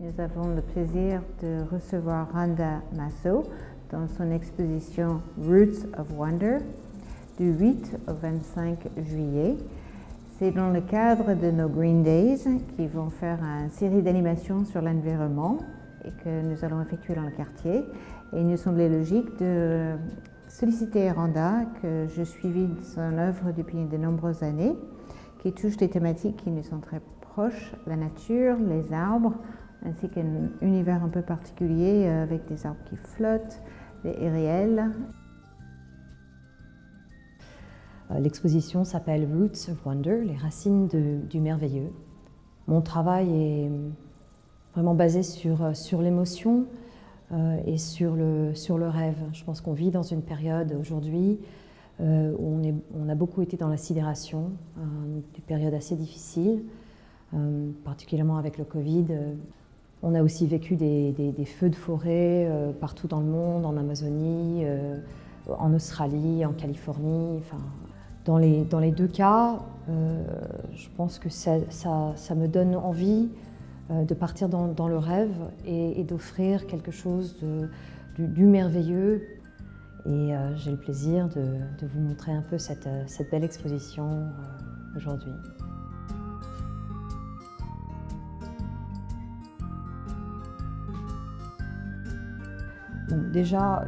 Nous avons le plaisir de recevoir Randa Masso dans son exposition Roots of Wonder du 8 au 25 juillet. C'est dans le cadre de nos Green Days qui vont faire une série d'animations sur l'environnement et que nous allons effectuer dans le quartier. Et il nous semblait logique de solliciter Randa, que je suivis son œuvre depuis de nombreuses années, qui touche des thématiques qui nous sont très proches, la nature, les arbres, ainsi qu'un univers un peu particulier avec des arbres qui flottent, des irréels. L'exposition s'appelle Roots of Wonder, les racines du merveilleux. Mon travail est vraiment basé sur l'émotion et sur le rêve. Je pense qu'on vit dans une période aujourd'hui où on a beaucoup été dans la sidération, une période assez difficile, particulièrement avec le Covid. On a aussi vécu des feux de forêt partout dans le monde, en Amazonie, en Australie, en Californie. Enfin, dans les deux cas, je pense que ça me donne envie de partir dans le rêve et d'offrir quelque chose du merveilleux. Et j'ai le plaisir de vous montrer un peu cette belle exposition aujourd'hui. Bon, déjà,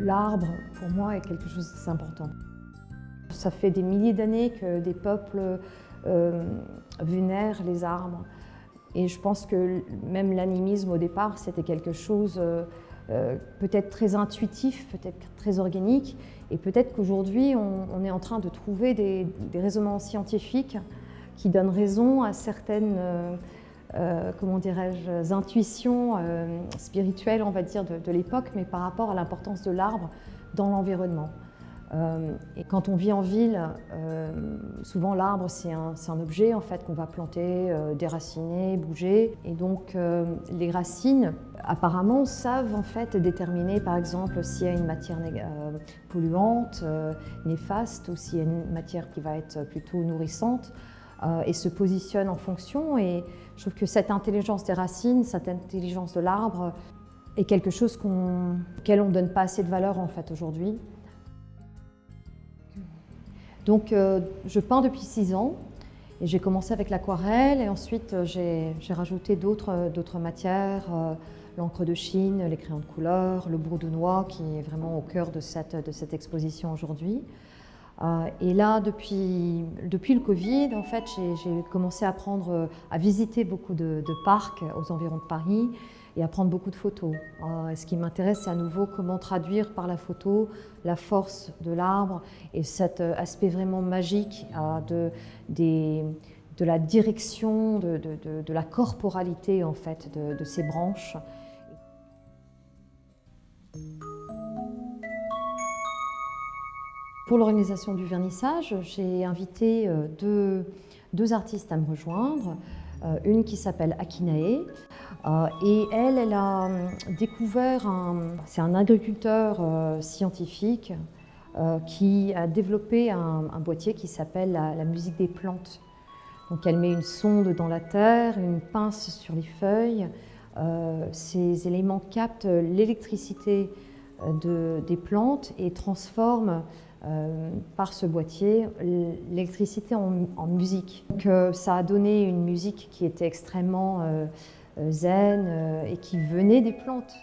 l'arbre, pour moi, est quelque chose d'important. Ça fait des milliers d'années que des peuples vénèrent les arbres. Et je pense que même l'animisme, au départ, c'était quelque chose peut-être très intuitif, peut-être très organique. Et peut-être qu'aujourd'hui, on est en train de trouver des raisonnements scientifiques qui donnent raison à certaines comment dirais-je, intuitions spirituelles, on va dire, de l'époque, mais par rapport à l'importance de l'arbre dans l'environnement. Et quand on vit en ville, souvent l'arbre c'est un objet en fait qu'on va planter, déraciner, bouger. Et donc les racines apparemment savent en fait déterminer par exemple s'il y a une matière polluante, néfaste, ou s'il y a une matière qui va être plutôt nourrissante, et se positionnent en fonction. Et je trouve que cette intelligence des racines, cette intelligence de l'arbre est quelque chose auquel on ne donne pas assez de valeur en fait aujourd'hui. Donc je peins depuis 6 ans et j'ai commencé avec l'aquarelle et ensuite j'ai rajouté d'autres matières, l'encre de Chine, les crayons de couleur, le bourdonnois qui est vraiment au cœur de cette exposition aujourd'hui. Et là, depuis le Covid, en fait, j'ai commencé à visiter beaucoup de parcs aux environs de Paris et à prendre beaucoup de photos. Ce qui m'intéresse, c'est à nouveau comment traduire par la photo la force de l'arbre et cet aspect vraiment magique de la direction, de la corporalité en fait, de ces branches. Pour l'organisation du vernissage, j'ai invité deux artistes à me rejoindre. Une qui s'appelle Akinae et elle a découvert, c'est un agriculteur scientifique qui a développé un boîtier qui s'appelle la musique des plantes. Donc elle met une sonde dans la terre, une pince sur les feuilles. Ces éléments captent l'électricité des plantes et transforment par ce boîtier l'électricité en musique. Donc, ça a donné une musique qui était extrêmement zen et qui venait des plantes.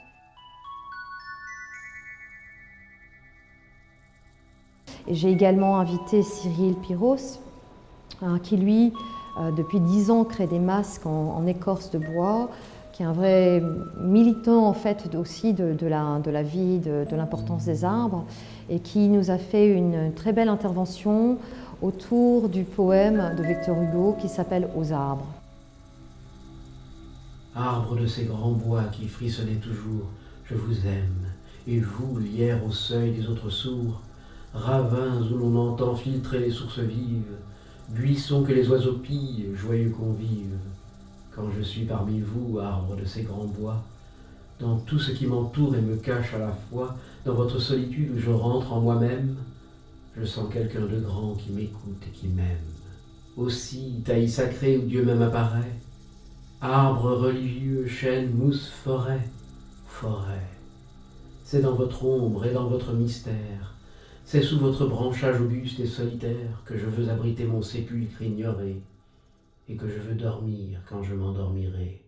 J'ai également invité Cyril Piros, qui lui, depuis 10 ans, crée des masques en écorce de bois, qui est un vrai militant en fait aussi de la vie, de l'importance des arbres, et qui nous a fait une très belle intervention autour du poème de Victor Hugo qui s'appelle « Aux arbres ». Arbres de ces grands bois qui frissonnaient toujours, je vous aime, et vous, lierre au seuil des autres sourds, ravins où l'on entend filtrer les sources vives, buissons que les oiseaux pillent, joyeux convives. Quand je suis parmi vous, arbres de ces grands bois, dans tout ce qui m'entoure et me cache à la fois, dans votre solitude où je rentre en moi-même, je sens quelqu'un de grand qui m'écoute et qui m'aime. Aussi, taille sacrée où Dieu même apparaît, Arbres religieux, chênes, mousses, forêt, forêt. C'est dans votre ombre et dans votre mystère, c'est sous votre branchage auguste et solitaire que je veux abriter mon sépulcre ignoré et que je veux dormir quand je m'endormirai.